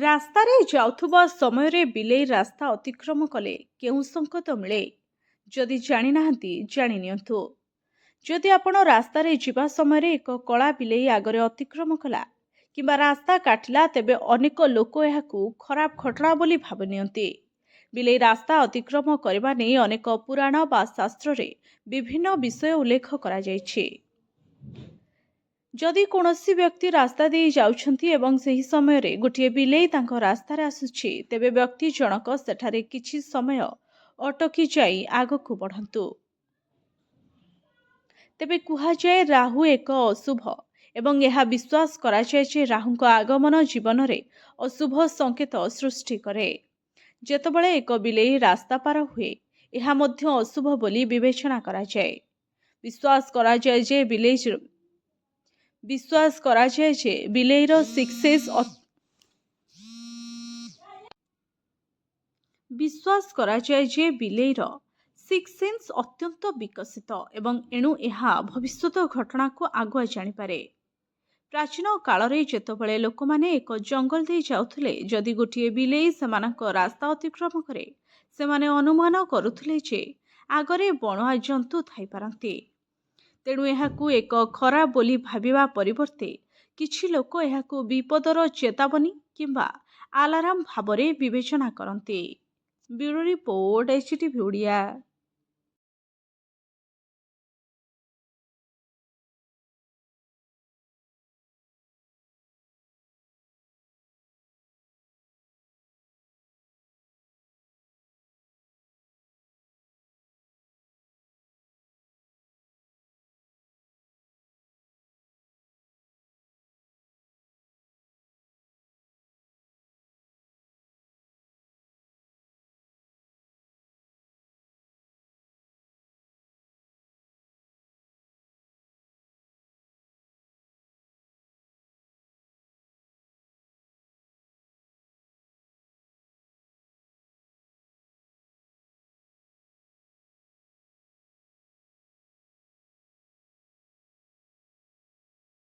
ରାସ୍ତାରେ ଯାଉଥିବା ସମୟରେ ବିଲେଇ ରାସ୍ତା ଅତିକ୍ରମ କଲେ କେଉଁ ସଙ୍କେତ ମିଳେ? ଯଦି ଜାଣିନାହାନ୍ତି ଜାଣି ନିଅନ୍ତୁ। ଯଦି ଆପଣ ରାସ୍ତାରେ ଯିବା ସମୟରେ ଏକ କଳା ବିଲେଇ ଆଗରେ ଅତିକ୍ରମ କଲା କିମ୍ବା ରାସ୍ତା କାଟିଲା, ତେବେ ଅନେକ ଲୋକ ଏହାକୁ ଖରାପ ଘଟଣା ବୋଲି ଭାବି ନିଅନ୍ତି। ବିଲେଇ ରାସ୍ତା ଅତିକ୍ରମ କରିବା ନେଇ ଅନେକ ପୁରାଣ ବା ଶାସ୍ତ୍ରରେ ବିଭିନ୍ନ ବିଷୟ ଉଲ୍ଲେଖ କରାଯାଇଛି। ଯଦି କୌଣସି ବ୍ୟକ୍ତି ରାସ୍ତା ଦେଇ ଯାଉଛନ୍ତି ଏବଂ ସେହି ସମୟରେ ଗୋଟିଏ ବିଲେଇ ତାଙ୍କ ରାସ୍ତାରେ ଆସୁଛି, ତେବେ ବ୍ୟକ୍ତି ଜଣକ ସେଠାରେ କିଛି ସମୟ ଅଟକି ଯାଇ ଆଗକୁ ବଢ଼ନ୍ତୁ। ତେବେ କୁହାଯାଏ ରାହୁ ଏକ ଅଶୁଭ ଏବଂ ଏହା ବିଶ୍ୱାସ କରାଯାଏ ଯେ ରାହୁଙ୍କ ଆଗମନ ଜୀବନରେ ଅଶୁଭ ସଂକେତ ସୃଷ୍ଟି କରେ। ଯେତେବେଳେ ଏକ ବିଲେଇ ରାସ୍ତା ପାର ହୁଏ, ଏହା ମଧ୍ୟ ଅଶୁଭ ବୋଲି ବିବେଚନା କରାଯାଏ। ବିଶ୍ୱାସ କରାଯାଏ ଯେ ବିଲେଇର ସିକ୍ସ ସେନ୍ସ ଅତ୍ୟନ୍ତ ବିକଶିତ ଏବଂ ଏଣୁ ଏହା ଭବିଷ୍ୟତ ଘଟଣାକୁ ଆଗୁଆ ଜାଣିପାରେ। ପ୍ରାଚୀନ କାଳରେ ଯେତେବେଳେ ଲୋକମାନେ ଏକ ଜଙ୍ଗଲ ଦେଇ ଯାଉଥିଲେ, ଯଦି ଗୋଟିଏ ବିଲେଇ ସେମାନଙ୍କ ରାସ୍ତା ଅତିକ୍ରମ କରେ, ସେମାନେ ଅନୁମାନ କରୁଥିଲେ ଯେ ଆଗରେ ବଣୁଆ ଜନ୍ତୁ ଥାଇପାରନ୍ତି। ତେଣୁ ଏହାକୁ ଏକ ଖରାପ ବୋଲି ଭାବିବା ପରିବର୍ତ୍ତେ କିଛି ଲୋକ ଏହାକୁ ବିପଦର ଚେତାବନୀ କିମ୍ବା ଆଲାରାମ ଭାବରେ ବିବେଚନା କରନ୍ତି। Bureau report, HTV Odia.